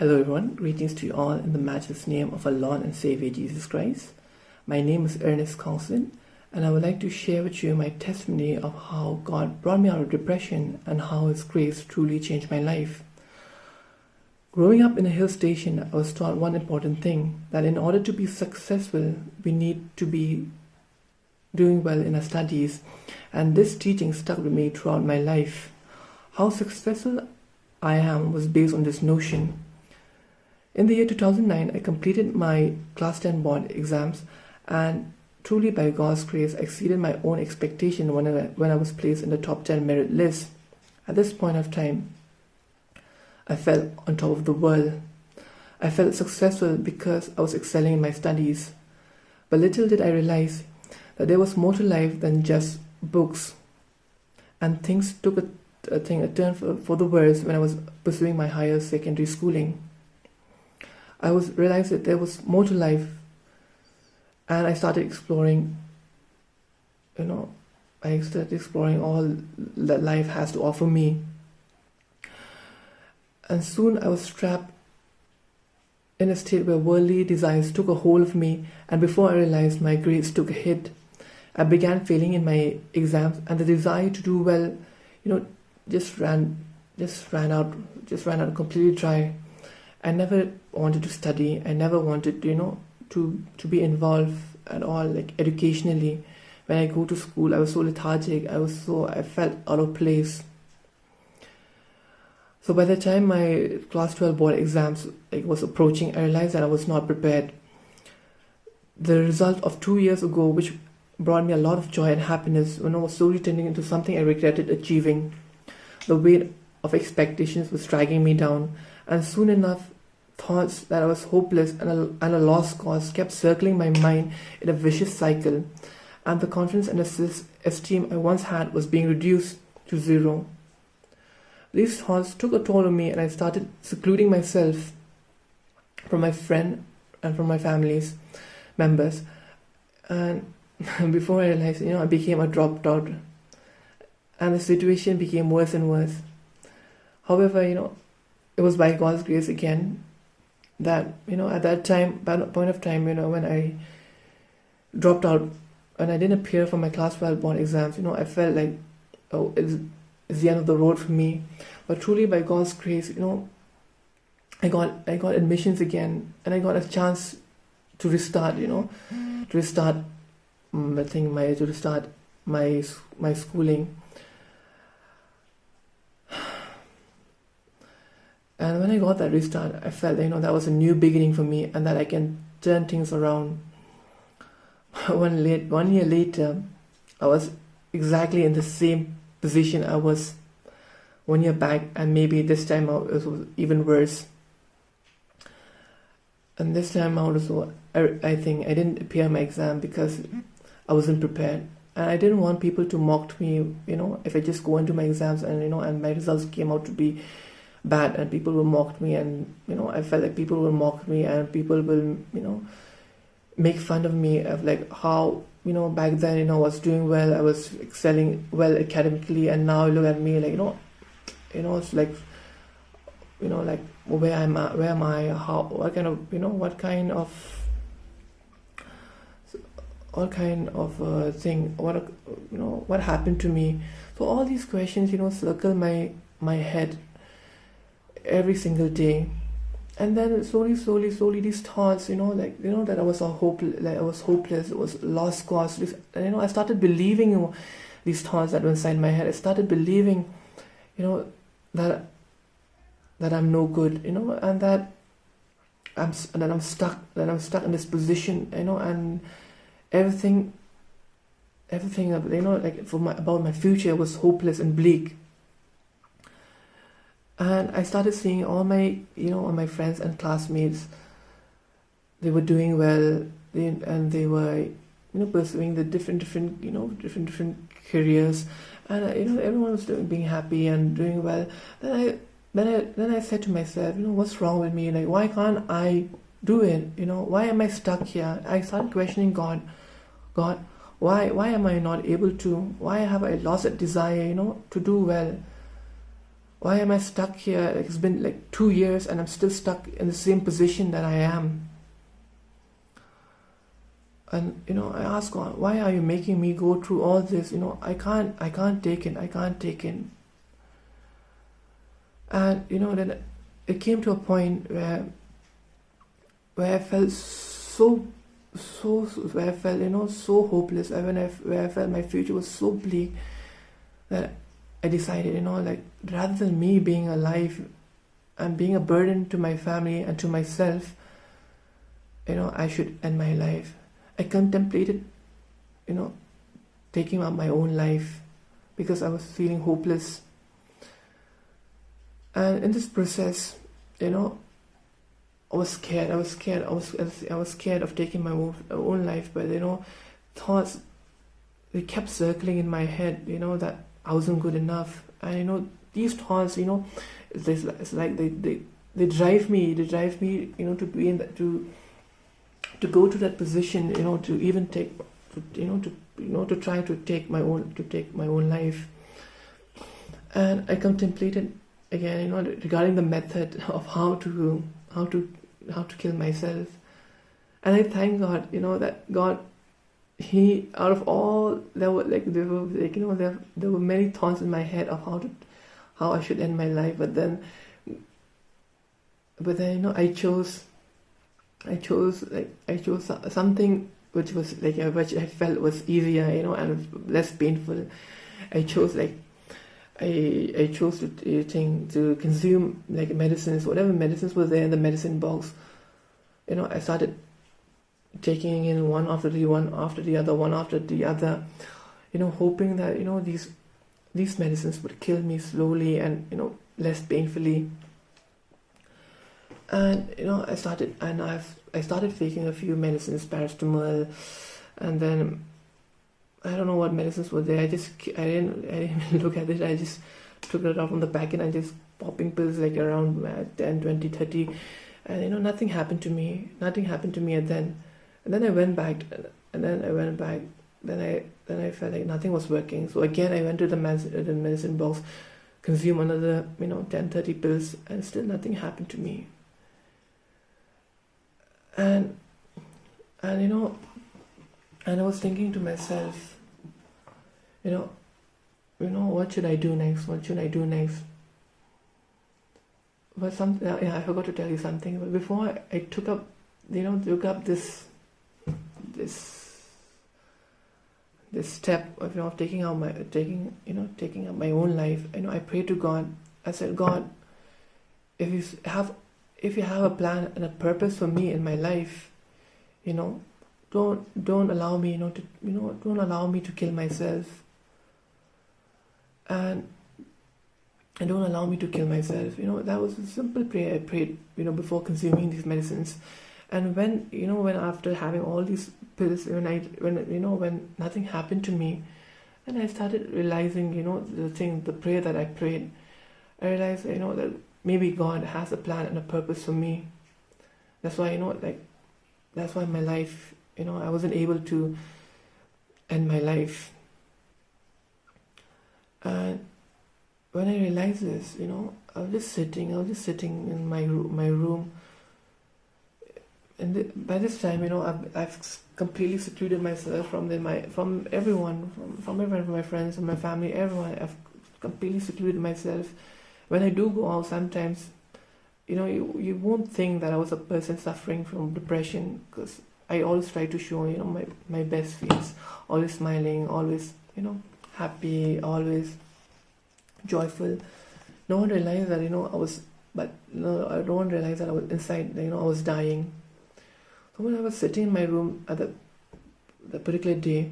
Hello everyone, greetings to you all in the matchless name of our Lord and Savior Jesus Christ. My name is Ernes Khongsit, and I would like to share with you my testimony of how God brought me out of depression and how His grace truly changed my life. Growing up in a hill station, I was taught one important thing, that in order to be successful, we need to be doing well in our studies, and this teaching stuck with me throughout my life. How successful I am was based on this notion. In the year 2009, I completed my Class 10 board exams, and truly by God's grace, I exceeded my own expectation when I was placed in the top 10 merit list. At this point of time, I felt on top of the world. I felt successful because I was excelling in my studies. But little did I realize that there was more to life than just books. And things took a turn for the worse when I was pursuing my higher secondary schooling. I realized that there was more to life, and I started exploring, all that life has to offer me. And soon I was trapped in a state where worldly desires took a hold of me, and before I realized, my grades took a hit. I began failing in my exams, and the desire to do well, just ran out completely dry. I never wanted to study. I never wanted, to be involved at all, like educationally. When I go to school, I was so lethargic. I felt out of place. So by the time my Class 12 board exams was approaching, I realized that I was not prepared. The result of 2 years ago, which brought me a lot of joy and happiness, was slowly turning into something I regretted achieving. The weight of expectations was dragging me down, and soon enough, thoughts that I was hopeless and a lost cause kept circling my mind in a vicious cycle, and the confidence and esteem I once had was being reduced to zero. These thoughts took a toll on me, and I started secluding myself from my friend and from my family's members. And before I realized, I became a dropped out, and the situation became worse and worse. However, it was by God's grace again that, at that point of time, when I dropped out and I didn't appear for my Class 12 board exams, I felt like, it's the end of the road for me. But truly by God's grace, I got admissions again, and I got a chance to restart, my schooling. And when I got that restart, I felt that was a new beginning for me, and that I can turn things around. 1 year later, I was exactly in the same position I was 1 year back, and maybe this time out it was even worse. And this time out also, I think I didn't appear in my exam because I wasn't prepared, and I didn't want people to mock me. If I just go into my exams and and my results came out to be bad, and people will mock me, and I felt like people will mock me, and people will make fun of me of like how back then I was doing well, I was excelling well academically, and now look at me like it's like like where am I, how, what kind of thing, what happened to me. So all these questions circle my head every single day. And then slowly these thoughts, that I was hopeless, it was lost cause. And I started believing these thoughts that were inside my head. I started believing, that I'm no good, and that I'm stuck in this position, and everything, about my future was hopeless and bleak. And I started seeing all my friends and classmates. They were doing well, and they were, pursuing the different careers, and everyone was being happy and doing well. Then I said to myself, what's wrong with me? Like, why can't I do it? Why am I stuck here? I started questioning God, why am I not able to? Why have I lost that desire, to do well? Why am I stuck here? Like, it's been like 2 years and I'm still stuck in the same position that I am. And I ask God, why are you making me go through all this? I can't take it. I can't take it. And then it came to a point where I felt where I felt so hopeless, where I felt my future was so bleak, that I decided, like, rather than me being alive and being a burden to my family and to myself, I should end my life. I contemplated, taking up my own life because I was feeling hopeless. And in this process, I was scared. I was scared of taking my own life. But thoughts, they kept circling in my head. That I wasn't good enough. And these thoughts, it's like they drive me. They drive me, to be in that, to go to that position. To even take, to try to take my own life. And I contemplated again, regarding the method of how to kill myself. And I thank God, that God, He, out of all, there were many thoughts in my head of how I should end my life, but then I chose something which was which I felt was easier, and less painful. I chose to consume medicines, whatever medicines were there in the medicine box. I started taking in one after the other, hoping that these medicines would kill me slowly and less painfully. And I started taking a few medicines, paracetamol, and then I don't know what medicines were there. I didn't even look at it. I just took it out from the packet and just popping pills around 10, 20, 30. And nothing happened to me. Nothing happened to me. And then I went back. Then I felt like nothing was working. So again, I went to the medicine box, consumed another 10, 30 pills, and still nothing happened to me. And I was thinking to myself, what should I do next? What should I do next? But I forgot to tell you something. But before I took up this step of taking up my own life, I prayed to God. I said, God, if you have a plan and a purpose for me in my life, don't allow me don't allow me to kill myself, and don't allow me to kill myself. That was a simple prayer I prayed before consuming these medicines. And when after having all these pills, when nothing happened to me, and I started realizing the prayer that I prayed, I realized that maybe God has a plan and a purpose for me. That's why that's why my life, I wasn't able to end my life. And when I realized this, I was just sitting in my room, and by this time, I've completely secluded myself from everyone, from my friends, from my family, everyone. I've completely secluded myself. When I do go out, sometimes, you won't think that I was a person suffering from depression, because I always try to show, my best face, always smiling, always, happy, always joyful. No one realized that, no one realized that I was inside, I was dying. So when I was sitting in my room at that particular day,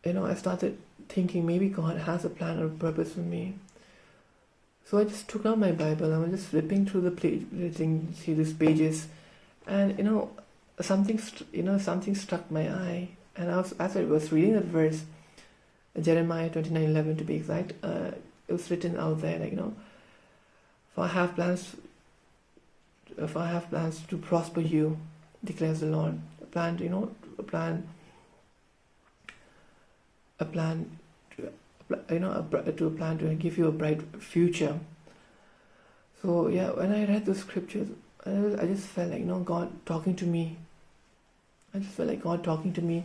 I started thinking maybe God has a plan or a purpose for me. So I just took out my Bible. I was just flipping through these pages, and something struck my eye. And as I was reading that verse, Jeremiah 29:11 to be exact, it was written out there, for I have plans to prosper you, declares the Lord. A plan to give you a bright future. So yeah, when I read the scriptures, I just felt like, God talking to me. I just felt like God talking to me,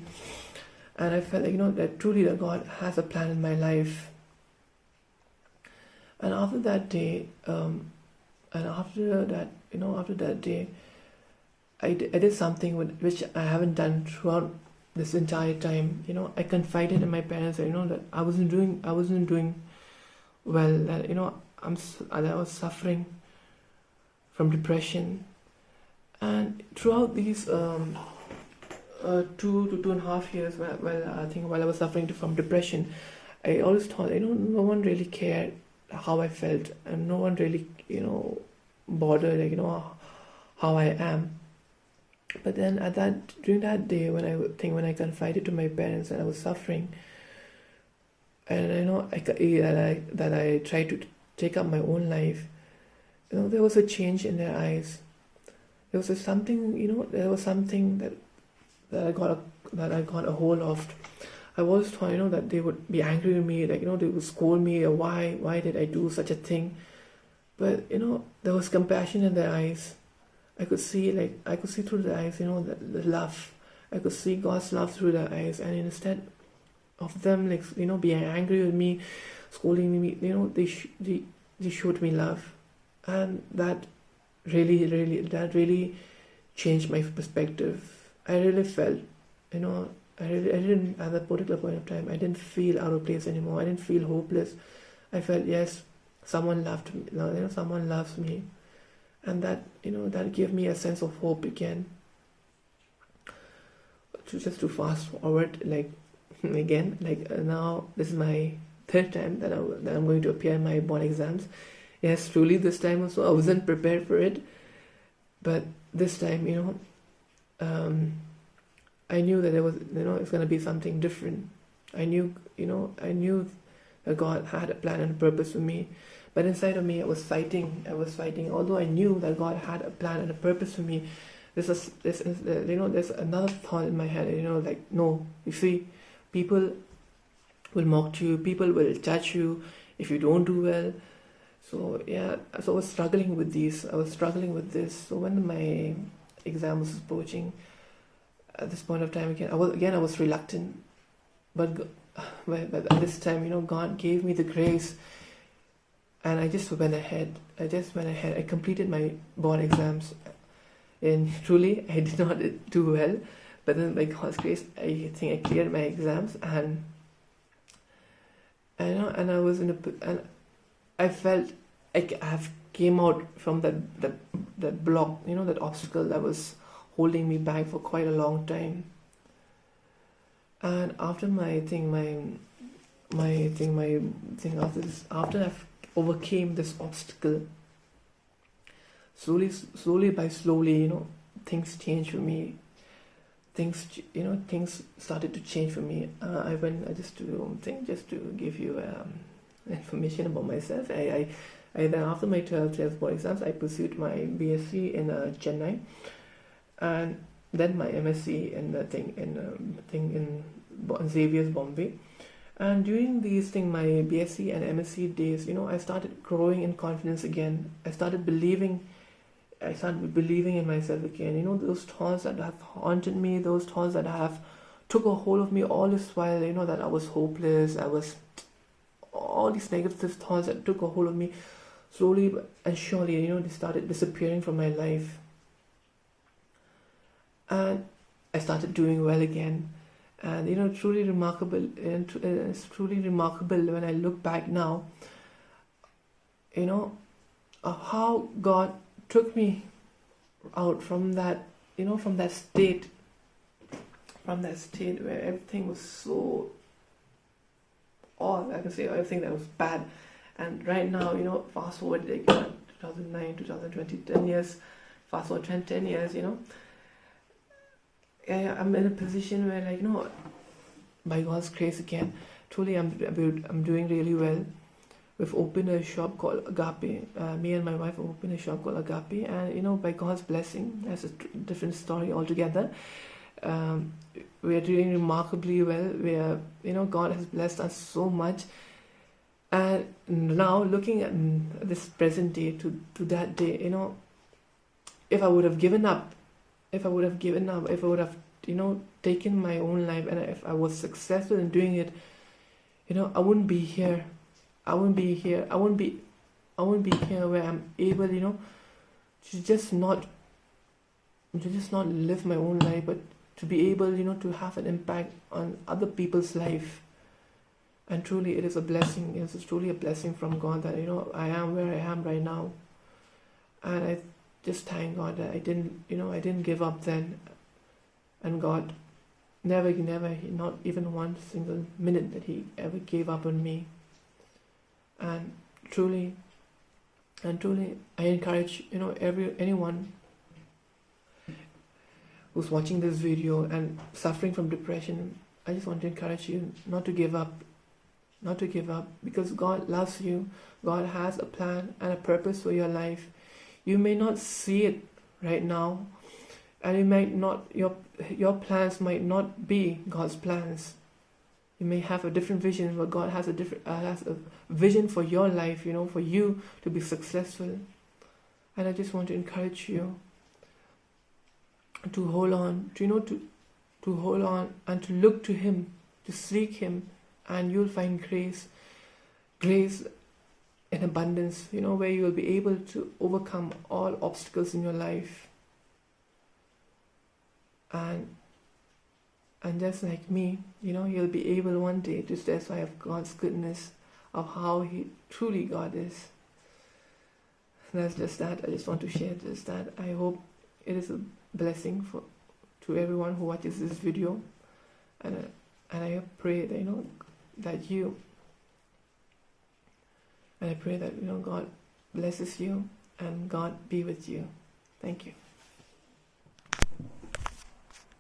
and I felt like, that truly that God has a plan in my life. And after that day, after that day, I did something which I haven't done throughout this entire time. I confided in my parents that, that I wasn't doing well. That that I was suffering from depression, and throughout these 2 to 2.5 years, while I was suffering from depression, I always thought, no one really cared how I felt, and no one really, bothered, how I am. But then during that day, when I confided to my parents that I was suffering, and that I tried to take up my own life, there was a change in their eyes. There was something that I got a hold of. I always thought, that they would be angry with me, they would scold me, or why did I do such a thing? But there was compassion in their eyes. I could see through their eyes, the love. I could see God's love through their eyes, and instead of them being angry with me, scolding me, they showed me love, and that really changed my perspective. I really felt, I didn't, at that particular point of time, I didn't feel out of place anymore. I didn't feel hopeless. I felt, yes, someone loved me. Someone loves me, and that that gave me a sense of hope again. To fast forward, now this is my third time that I'm going to appear in my board exams. Yes, truly, this time also I wasn't prepared for it, but this time, I knew that there was, it's going to be something different. I knew that God had a plan and a purpose for me, but inside of me, I was fighting. Although I knew that God had a plan and a purpose for me, there's another thought in my head. No, you see, people will mock you. People will judge you if you don't do well. So yeah, so I was struggling with this. So when my exam was approaching, at this point of time, I was reluctant, but at this time, God gave me the grace, and I just went ahead. I completed my board exams, and truly, I did not do well, but then by God's grace, I think I cleared my exams, and I was and I felt like I have came out from that block, that obstacle that was holding me back for quite a long time. And after after I've overcame this obstacle, slowly, things changed for me. Things started to change for me. Just to give you information about myself. I then, after my 12th board exams, I pursued my BSc in Chennai, and then my MSc in Xavier's Bombay. And during my BSc and MSc days, I started growing in confidence again. I started believing in myself again. Those thoughts that have haunted me, those thoughts that have took a hold of me all this while, that I was hopeless, all these negative thoughts that took a hold of me, slowly and surely, they started disappearing from my life. And I started doing well again. And truly remarkable, and it's truly remarkable when I look back now, how God took me out from that state where everything was so, I can say everything that was bad. And right now, fast forward 2009, 2020, 10 years, fast forward 10 years, I'm in a position where, by God's grace again, truly I'm doing really well. We've opened a shop called Agape. Me and my wife have opened a shop called Agape, and by God's blessing, that's a different story altogether. We are doing remarkably well. We are, God has blessed us so much, And now looking at this present day to that day, if I would have given up, if I would have, taken my own life, and if I was successful in doing it, I wouldn't be here. I wouldn't be here where I'm able, to just not live my own life, but to be able, to have an impact on other people's life. And truly, it is a blessing. It is truly a blessing from God that, I am where I am right now. And I just thank God that I didn't give up then. And God never, not even one single minute that He ever gave up on me. And truly, I encourage, anyone who's watching this video and suffering from depression, I just want to encourage you not to give up. Not to give up, because God loves you. God has a plan and a purpose for your life. You may not see it right now, and you might not, your plans might not be God's plans. You may have a different vision, but God has a vision for your life, for you to be successful. And I just want to encourage you to hold on, to hold on and to look to Him, to seek Him. And you'll find grace in abundance, where you'll be able to overcome all obstacles in your life. And just like me, you'll be able one day to testify of God's goodness, of how truly God is. And that's just that. I just want to share just that. I hope it is a blessing to everyone who watches this video. And I pray that, I pray that God blesses you and God be with you. Thank you.